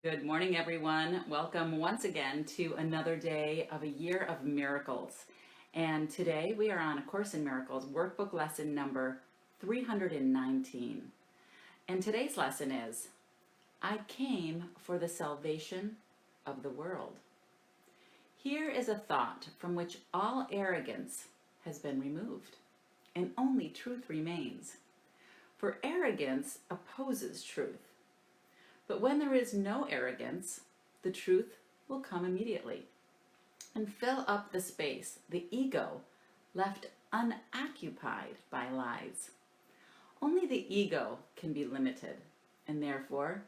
Good morning, everyone. Welcome once again to another day of a year of miracles. And today we are on A Course in Miracles workbook lesson number 319. And today's lesson is I came for the salvation of the world. Here is a thought from which all arrogance has been removed, and only truth remains. For arrogance opposes truth. But when there is no arrogance, the truth will come immediately and fill up the space, the ego left unoccupied by lies. Only the ego can be limited, and therefore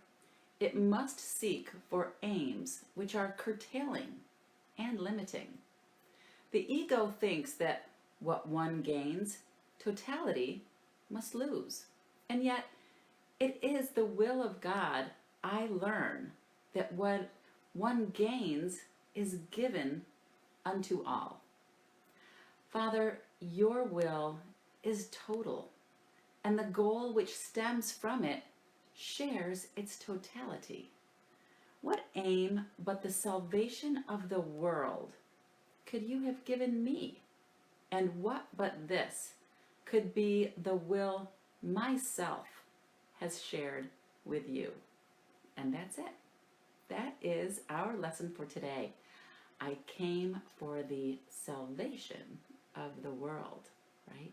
it must seek for aims which are curtailing and limiting. The ego thinks that what one gains, totality must lose. And yet, it is the will of God I learn that what one gains is given unto all. Father, your will is total, and the goal which stems from it shares its totality. What aim but the salvation of the world could you have given me? And what but this could be the will myself has shared with you? And that's it. That is our lesson for today. I came for the salvation of the world, right?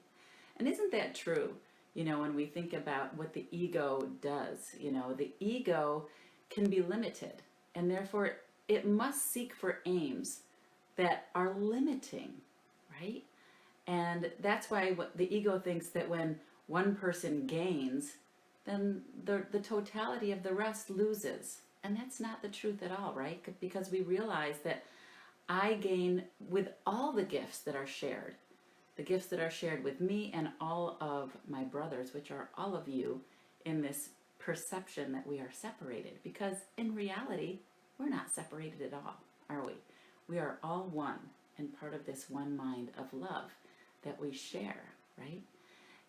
And isn't that true? When we think about what the ego does, the ego can be limited, and therefore it must seek for aims that are limiting, right? And that's why the ego thinks that when one person gains, then the totality of the rest loses. And that's not the truth at all, right? Because we realize that I gain with all the gifts that are shared, the gifts that are shared with me and all of my brothers, which are all of you, in this perception that we are separated. Because in reality, we're not separated at all, are we? We are all one and part of this one mind of love that we share, right?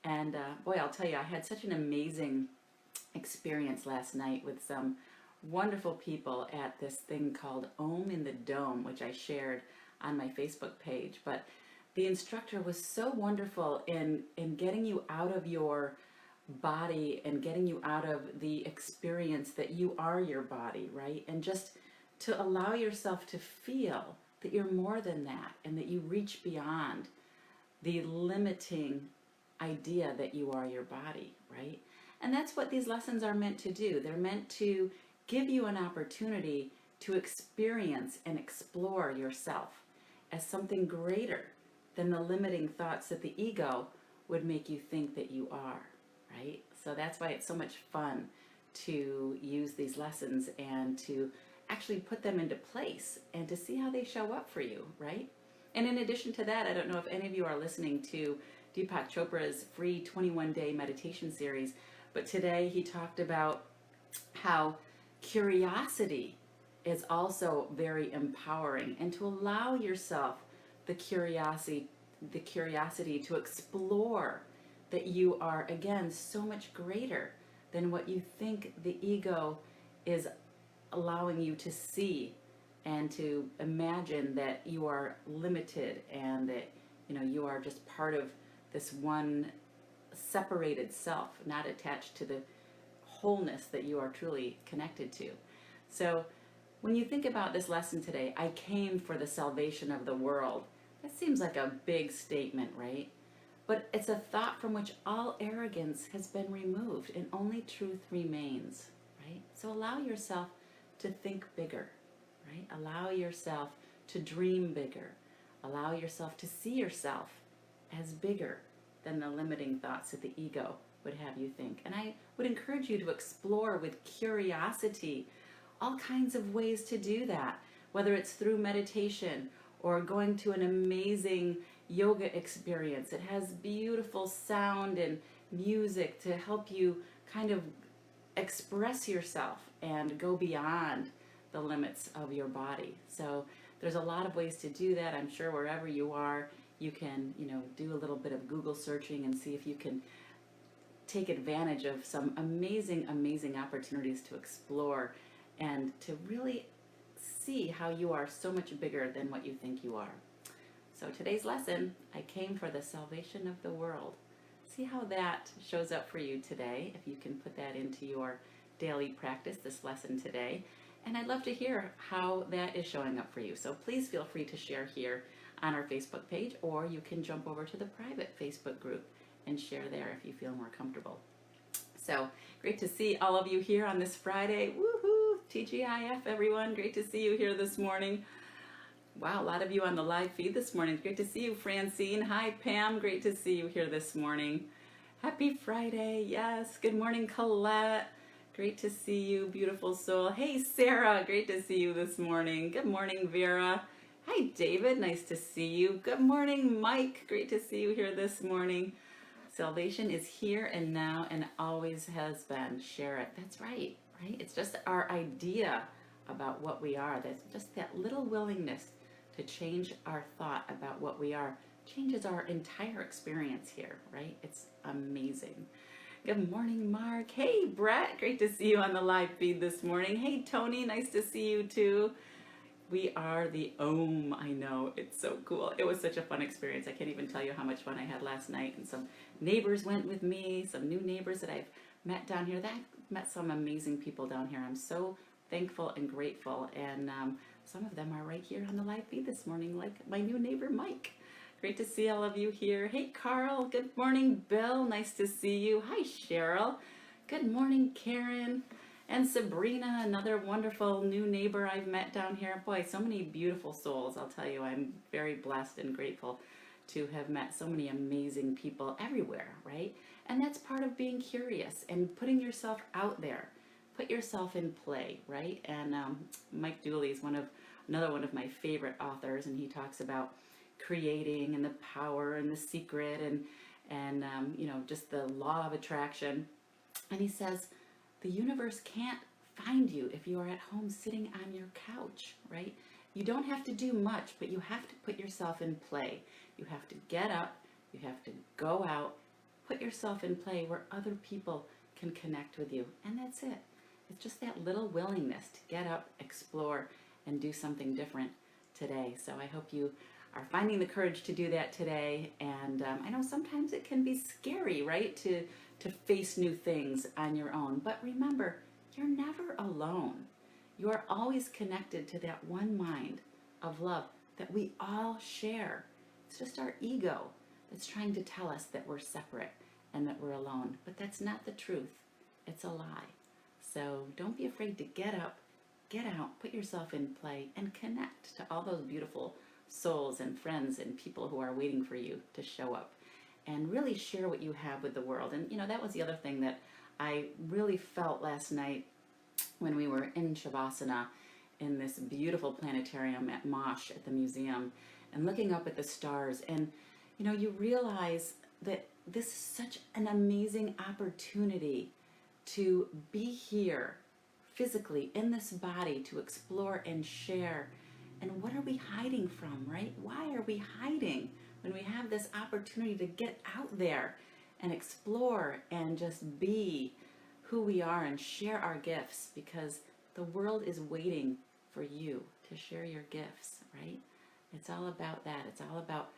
And boy, I'll tell you, I had such an amazing experience last night with some wonderful people at this thing called Om in the Dome, which I shared on my Facebook page. But the instructor was so wonderful in getting you out of your body and getting you out of the experience that you are your body, right? And just to allow yourself to feel that you're more than that and that you reach beyond the limiting idea that you are your body, right? And that's what these lessons are meant to do. They're meant to give you an opportunity to experience and explore yourself as something greater than the limiting thoughts that the ego would make you think that you are, right? So that's why it's so much fun to use these lessons and to actually put them into place and to see how they show up for you, right? And in addition to that, I don't know if any of you are listening to Deepak Chopra's free 21-day meditation series, but today he talked about how curiosity is also very empowering, and to allow yourself the curiosity to explore that you are, again, so much greater than what you think the ego is allowing you to see, and to imagine that you are limited and that you are just part of this one separated self, not attached to the wholeness that you are truly connected to. So when you think about this lesson today, I came for the salvation of the world, that seems like a big statement, right? But it's a thought from which all arrogance has been removed and only truth remains, right? So allow yourself to think bigger, right? Allow yourself to dream bigger. Allow yourself to see yourself as bigger than the limiting thoughts that the ego would have you think. And I would encourage you to explore with curiosity all kinds of ways to do that, whether it's through meditation or going to an amazing yoga experience. It has beautiful sound and music to help you kind of express yourself and go beyond the limits of your body. So there's a lot of ways to do that. I'm sure wherever you are, you can, do a little bit of Google searching and see if you can take advantage of some amazing, amazing opportunities to explore and to really see how you are so much bigger than what you think you are. So today's lesson, I came for the salvation of the world. See how that shows up for you today, if you can put that into your daily practice, this lesson today. And I'd love to hear how that is showing up for you. So please feel free to share here on our Facebook page, or you can jump over to the private Facebook group and share there if you feel more comfortable. So great to see all of you here on this Friday. Woohoo! TGIF, everyone. Great to see you here this morning. Wow, a lot of you on the live feed this morning. Great to see you, Francine. Hi, Pam. Great to see you here this morning. Happy Friday. Yes. Good morning, Colette. Great to see you, beautiful soul. Hey, Sarah. Great to see you this morning. Good morning, Vera. Hi, David. Nice to see you. Good morning, Mike. Great to see you here this morning. Salvation is here and now and always has been. Share it. That's right, right? It's just our idea about what we are. That's just that little willingness to change our thought about what we are changes our entire experience here, right? It's amazing. Good morning, Mark. Hey, Brett. Great to see you on the live feed this morning. Hey, Tony. Nice to see you too. We are the Om. I know. It's so cool. It was such a fun experience. I can't even tell you how much fun I had last night. And some neighbors went with me, some new neighbors that I've met down here. That met some amazing people down here. I'm so thankful and grateful. And some of them are right here on the live feed this morning, like my new neighbor, Mike. Great to see all of you here. Hey, Carl. Good morning, Bill. Nice to see you. Hi, Cheryl. Good morning, Karen. And Sabrina, another wonderful new neighbor I've met down here. Boy, so many beautiful souls. I'll tell you, I'm very blessed and grateful to have met so many amazing people everywhere, right? And that's part of being curious and putting yourself out there. Put yourself in play, right? And Mike Dooley is another one of my favorite authors, and he talks about creating and the power and the secret and you know, just the law of attraction. And he says, the universe can't find you if you are at home sitting on your couch, right? You don't have to do much, but you have to put yourself in play. You have to get up, you have to go out, put yourself in play where other people can connect with you. And that's it. It's just that little willingness to get up, explore, and do something different today. So I hope you are finding the courage to do that today. And I know sometimes it can be scary, right, to face new things on your own. But remember, you're never alone. You are always connected to that one mind of love that we all share. It's just our ego that's trying to tell us that we're separate and that we're alone. But that's not the truth. It's a lie. So don't be afraid to get up, get out, put yourself in play, and connect to all those beautiful souls and friends and people who are waiting for you to show up. And really share what you have with the world. And, you know, that was the other thing that I really felt last night when we were in Shavasana in this beautiful planetarium at Mosh at the museum and looking up at the stars. And, you know, you realize that this is such an amazing opportunity to be here physically in this body, to explore and share. And what are we hiding from, right? Why are we hiding when we have this opportunity to get out there and explore and just be who we are and share our gifts? Because the world is waiting for you to share your gifts, right? It's all about that. It's all about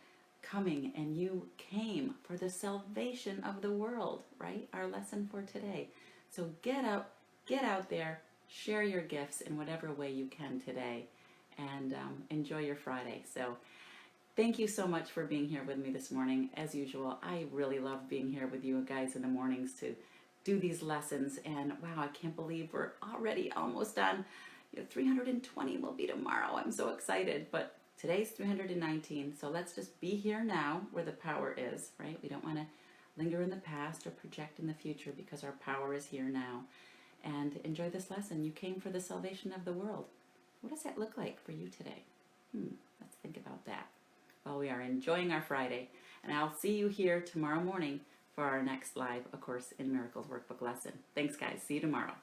coming, and you came for the salvation of the world, right? Our lesson for today. So get up, get out there, share your gifts in whatever way you can today, and enjoy your Friday. So thank you so much for being here with me this morning. As usual, I really love being here with you guys in the mornings to do these lessons. And wow, I can't believe we're already almost on. 320 will be tomorrow. I'm so excited. But today's 319. So let's just be here now where the power is, right? We don't want to linger in the past or project in the future, because our power is here now. And enjoy this lesson. You came for the salvation of the world. What does that look like for you today? Let's think about that. Well, we are enjoying our Friday, and I'll see you here tomorrow morning for our next live A Course in Miracles workbook lesson. Thanks, guys. See you tomorrow.